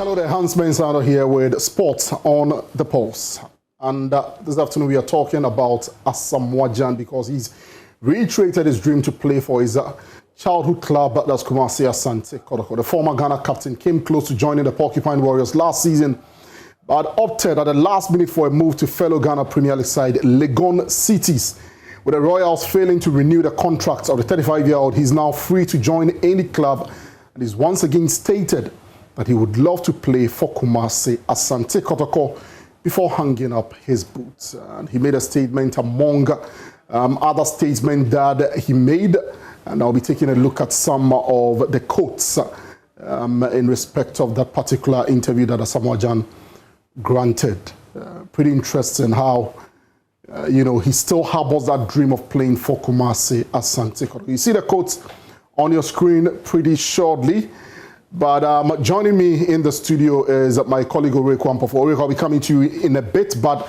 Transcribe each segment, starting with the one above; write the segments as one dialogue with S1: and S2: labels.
S1: Hello there, Hans Mensado here with Sports on the Pulse. And this afternoon we are talking about Asamoah Gyan because he's reiterated his dream to play for his childhood club, that's Kumasi Asante Kotoko. The former Ghana captain came close to joining the Porcupine Warriors last season, but opted at the last minute for a move to fellow Ghana Premier League side Legon Cities. With the Royals failing to renew the contract of the 35-year-old, he's now free to join any club and he's once again stated that he would love to play for Kumasi Asante Kotoko before hanging up his boots. And he made a statement among other statements that he made, and I'll be taking a look at some of the quotes in respect of that particular interview that Asamoah Gyan granted. Pretty interesting how he still harbors that dream of playing for Kumasi Asante Kotoko. You see the quotes on your screen pretty shortly. But joining me in the studio is my colleague Oreku Ampofo. Oreku, I'll be coming to you in a bit, but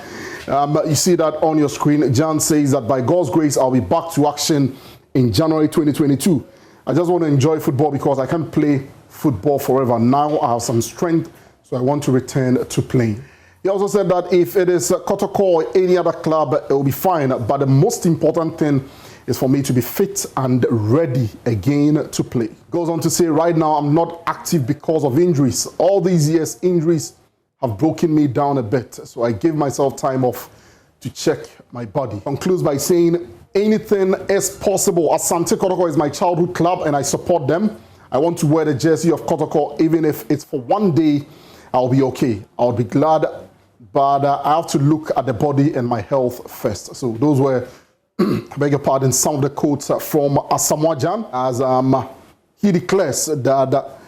S1: you see that on your screen. Gyan says that by God's grace, I'll be back to action in January 2022. I just want to enjoy football because I can't play football forever. Now I have some strength, so I want to return to playing. He also said that if it is Kotoko or any other club, it will be fine. But the most important thing is for me to be fit and ready again to play. Goes on to say, right now I'm not active because of injuries. All these years, injuries have broken me down a bit. So I give myself time off to check my body. Concludes by saying, anything is possible. Asante Kotoko is my childhood club and I support them. I want to wear the jersey of Kotoko, even if it's for one day, I'll be okay. I'll be glad, but I have to look at the body and my health first. So those were, I beg your pardon, some of the quotes from Asamoah Gyan as he declares that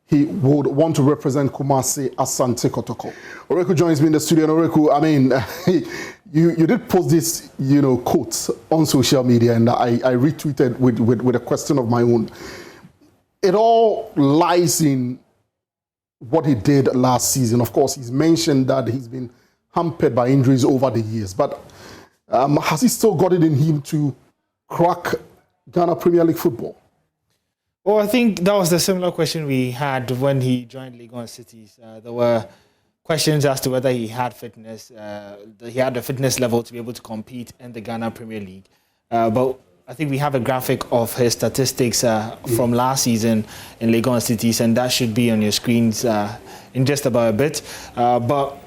S1: he would want to represent Kumasi Asante Kotoko. Oreku joins me in the studio. And Oreku, I mean, you did post this, quotes on social media, and I retweeted with a question of my own. It all lies in what he did last season. Of course, he's mentioned that he's been hampered by injuries over the years, but has he still got it in him to crack Ghana Premier League football?
S2: Well, I think that was the similar question we had when he joined Legon Cities. There were questions as to whether he had fitness, he had the fitness level to be able to compete in the Ghana Premier League. But I think we have a graphic of his statistics from last season in Legon Cities, and that should be on your screens in just about a bit. But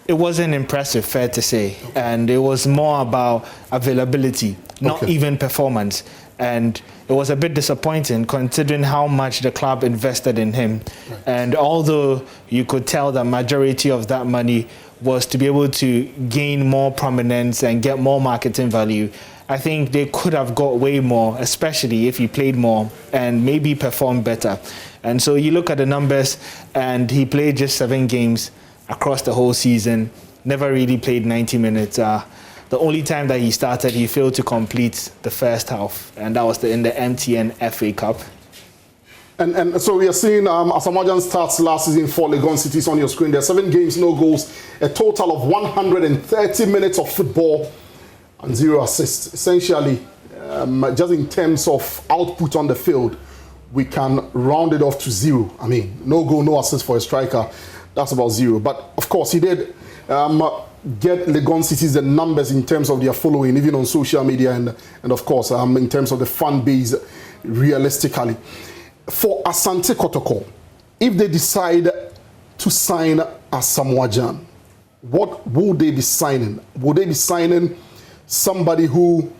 S2: it wasn't impressive, fair to say. And it was more about availability, not even performance. And it was a bit disappointing considering how much the club invested in him. Right. And although you could tell the majority of that money was to be able to gain more prominence and get more marketing value, I think they could have got way more, especially if he played more and maybe performed better. And so you look at the numbers, and he played just 7 games across the whole season, never really played 90 minutes. The only time that he started, he failed to complete the first half, and that was in the MTN FA Cup.
S1: And so we are seeing Asamoah Gyan starts last season for Legon Cities on your screen. There are 7 games, no goals, a total of 130 minutes of football and 0 assists. Essentially, just in terms of output on the field, we can round it off to 0. I mean, no goal, no assist for a striker. That's about 0. But of course, he did get Legon Cities the numbers in terms of their following, even on social media, and of course, in terms of the fan base, realistically. For Asante Kotoko, if they decide to sign Asamoah Gyan, what would they be signing? Would they be signing somebody who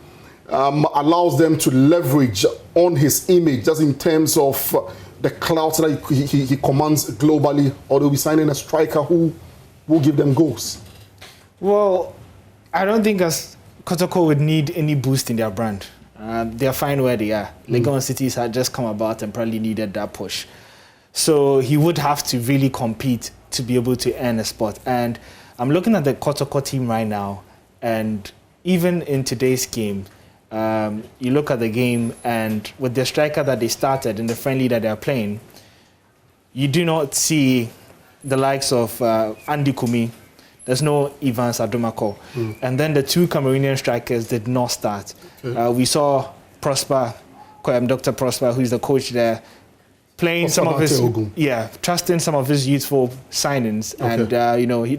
S1: allows them to leverage on his image, just in terms of the clout that he commands globally, or they'll be signing a striker who will give them goals?
S2: Well, I don't think Kotoko would need any boost in their brand. They're fine where they are. Legon Cities had just come about and probably needed that push. So he would have to really compete to be able to earn a spot. And I'm looking at the Kotoko team right now, and even in today's game, you look at the game, and with the striker that they started in the friendly that they're playing, you do not see the likes of Andy Kumi. There's no Evans Adumako. And then the 2 Cameroonian strikers did not start. We saw Prosper, Dr. Prosper, who's the coach there, playing some of his, trusting some of his youthful signings, and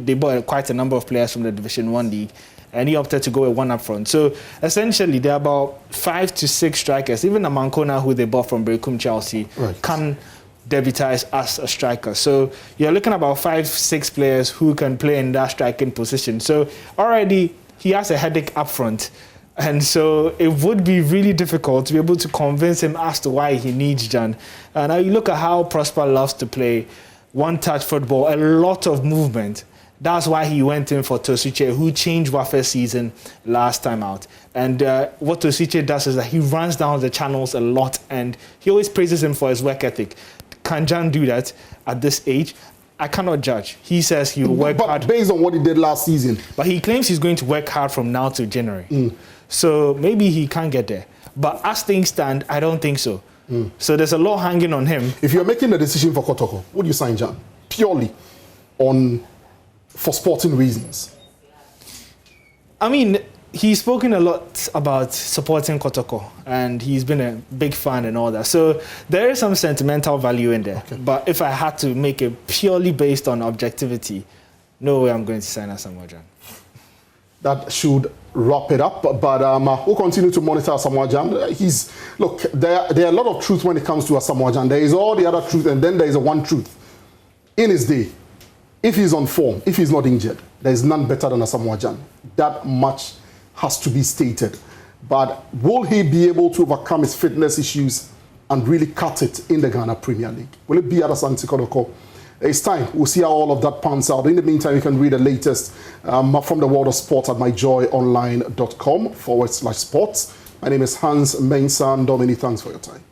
S2: they bought quite a number of players from the Division 1 league, and he opted to go with one up front. So essentially, there are about 5 to 6 strikers. Even Amankona, who they bought from Brekum Chelsea, can debutize as a striker. So you're looking at about 5, 6 players who can play in that striking position. So already he has a headache up front. And so it would be really difficult to be able to convince him as to why he needs Gyan. Now you look at how Prosper loves to play one-touch football, a lot of movement. That's why he went in for Tosiche, who changed Wafe's season last time out. And what Tosiche does is that he runs down the channels a lot, and he always praises him for his work ethic. Can Gyan do that at this age? I cannot judge. He says he will work hard.
S1: Based on what he did last season.
S2: But he claims he's going to work hard from now to January. So maybe he can get there. But as things stand, I don't think so. So there's a lot hanging on him.
S1: If you're making a decision for Kotoko, would you sign Gyan? Purely for sporting reasons?
S2: I mean, he's spoken a lot about supporting Kotoko, and he's been a big fan and all that. So there is some sentimental value in there. But if I had to make it purely based on objectivity, no way I'm going to sign Asamoah Gyan.
S1: That should wrap it up. But we'll continue to monitor Asamoah Gyan. Look, there are a lot of truth when it comes to Asamoah Gyan. There is all the other truth, and then there is a one truth. In his day, if he's on form, if he's not injured, there is none better than Asamoah Gyan. That much has to be stated. But will he be able to overcome his fitness issues and really cut it in the Ghana Premier League? Will it be at Asante Kotoko? It's time. We'll see how all of that pans out. In the meantime, you can read the latest from the world of sport at myjoyonline.com/sports. My name is Hans Mensah. Dominic, thanks for your time.